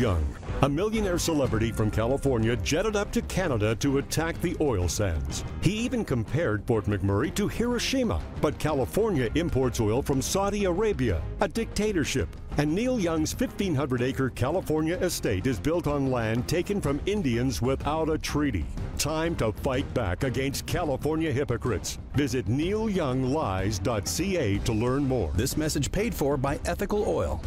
Young, a millionaire celebrity from California, jetted up to Canada to attack the oil sands. He even compared Fort McMurray to Hiroshima, but California imports oil from Saudi Arabia, a dictatorship. And Neil Young's 1,500-acre California estate is built on land taken from Indians without a treaty. Time to fight back against California hypocrites. Visit neilyounglies.ca to learn more. This message paid for by Ethical Oil.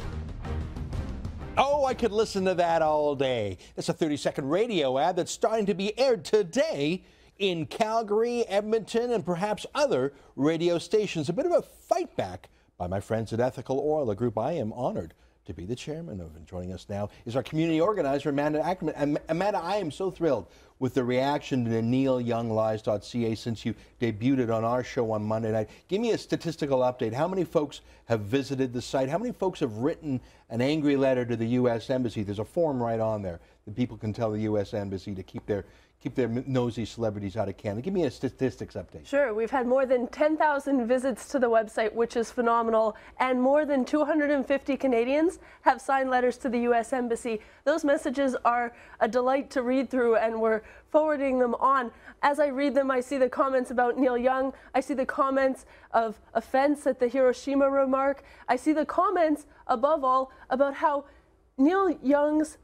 Oh, I could listen to that all day. It's a 30-second radio ad that's starting to be aired today in Calgary, Edmonton, and perhaps other radio stations. A bit of a fight back by my friends at Ethical Oil, a group I am honored to be the chairman of. And joining us now is our community organizer, Amanda Ackerman. Amanda, I am so thrilled with the reaction to neilyounglies.ca since you debuted on our show on Monday night. Give me a statistical update. How many folks have visited the site? How many folks have written an angry letter to the U.S. Embassy? There's a form right on there that people can tell the U.S. Embassy to keep their nosy celebrities out of Canada. Give me a statistics update. Sure. We've had more than 10,000 visits to the website, which is phenomenal, and more than 250 Canadians have signed letters to the U.S. Embassy. Those messages are a delight to read through, and we're forwarding them on. As I read them, I see the comments about Neil Young. I see the comments of offense at the Hiroshima remark. I see the comments, above all, about how Neil Young's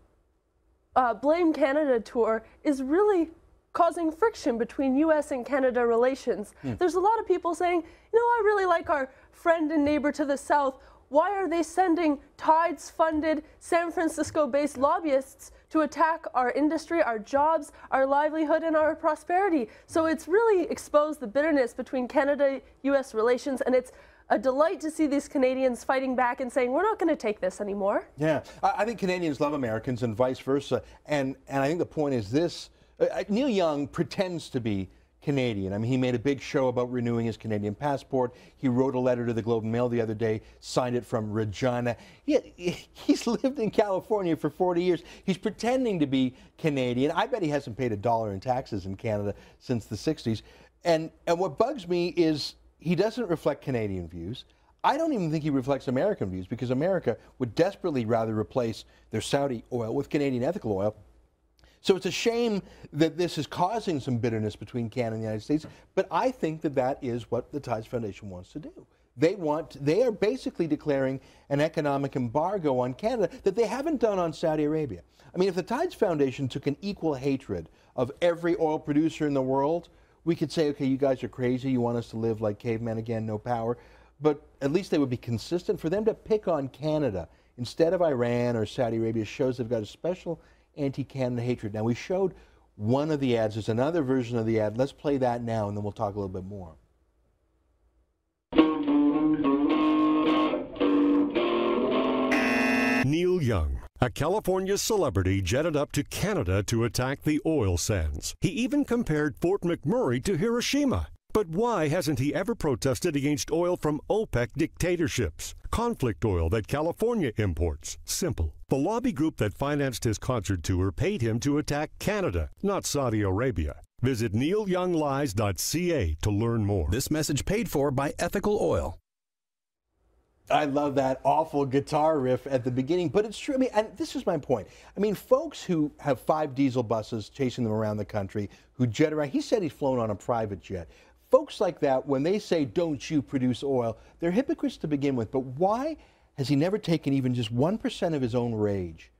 Blame Canada tour is really causing friction between U.S. and Canada relations. There's a lot of people saying, you know, I really like our friend and neighbor to the south. Why are they sending Tides-funded, San Francisco-based lobbyists to attack our industry, our jobs, our livelihood, and our prosperity? So it's really exposed the bitterness between Canada-U.S. relations, and it's a delight to see these Canadians fighting back and saying, we're not going to take this anymore. Yeah, I think Canadians love Americans and vice versa. And I think the point is this, Neil Young pretends to be Canadian. I mean, he made a big show about renewing his Canadian passport. He wrote a letter to the Globe and Mail the other day, signed it from Regina. He's lived in California for 40 years. He's pretending to be Canadian. I bet he hasn't paid $1 in taxes in Canada since the 60s. And what bugs me is he doesn't reflect Canadian views. I don't even think he reflects American views, because America would desperately rather replace their Saudi oil with Canadian ethical oil. So it's a shame that this is causing some bitterness between Canada and the United States, but I think that that is what the Tides Foundation wants to do. They are basically declaring an economic embargo on Canada that they haven't done on Saudi Arabia. I mean, if the Tides Foundation took an equal hatred of every oil producer in the world, we could say, okay, you guys are crazy, you want us to live like cavemen again, no power. But at least they would be consistent. For them to pick on Canada instead of Iran or Saudi Arabia shows they've got a special anti-Canada hatred. Now, we showed one of the ads. There's another version of the ad. Let's play that now, and then we'll talk a little bit more. Neil Young, a California celebrity, jetted up to Canada to attack the oil sands. He even compared Fort McMurray to Hiroshima. But why hasn't he ever protested against oil from OPEC dictatorships? Conflict oil that California imports. Simple. The lobby group that financed his concert tour paid him to attack Canada, not Saudi Arabia. Visit neilyounglies.ca to learn more. This message paid for by Ethical Oil. I love that awful guitar riff at the beginning, but it's true. I mean, and this is my point. I mean, folks who have 5 diesel buses chasing them around the country, who jet around, he said he's flown on a private jet. Folks like that, when they say, don't you produce oil, they're hypocrites to begin with. But why has he never taken even just 1% of his own rage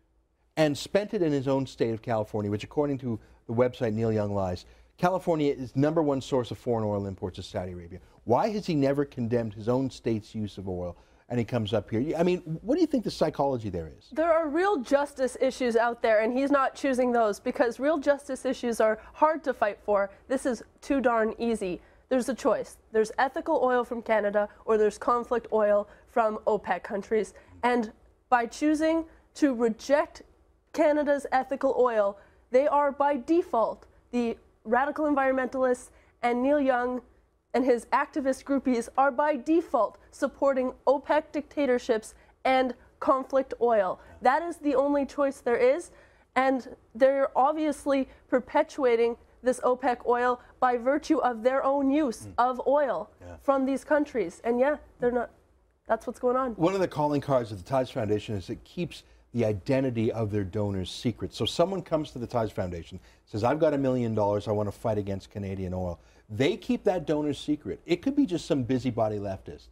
and spent it in his own state of California, which, according to the website Neil Young Lies, California is #1 source of foreign oil imports to Saudi Arabia. Why has he never condemned his own state's use of oil? And he comes up here. I mean, what do you think the psychology there is? There are real justice issues out there, and he's not choosing those because real justice issues are hard to fight for. This is too darn easy. There's a choice. There's ethical oil from Canada, or there's conflict oil from OPEC countries. And by choosing to reject Canada's ethical oil, they are by default, the radical environmentalists and Neil Young and his activist groupies are by default supporting OPEC dictatorships and conflict oil. That is the only choice there is, and they're obviously perpetuating this OPEC oil by virtue of their own use of oil from these countries. And yeah, they're not, that's what's going on. One of the calling cards of the Tides Foundation is it keeps the identity of their donors' secret. So someone comes to the Tides Foundation, says, I've got $1 million, I want to fight against Canadian oil. They keep that donor's secret. It could be just some busybody leftist,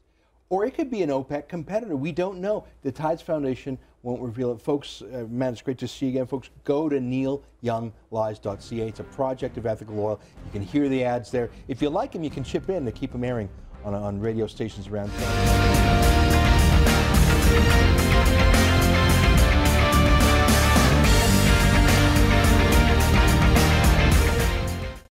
or it could be an OPEC competitor. We don't know. The Tides Foundation won't reveal it. Folks, man, it's great to see you again. Folks, go to neilyounglies.ca. It's a project of ethical oil. You can hear the ads there. If you like them, you can chip in to keep them airing on radio stations around town.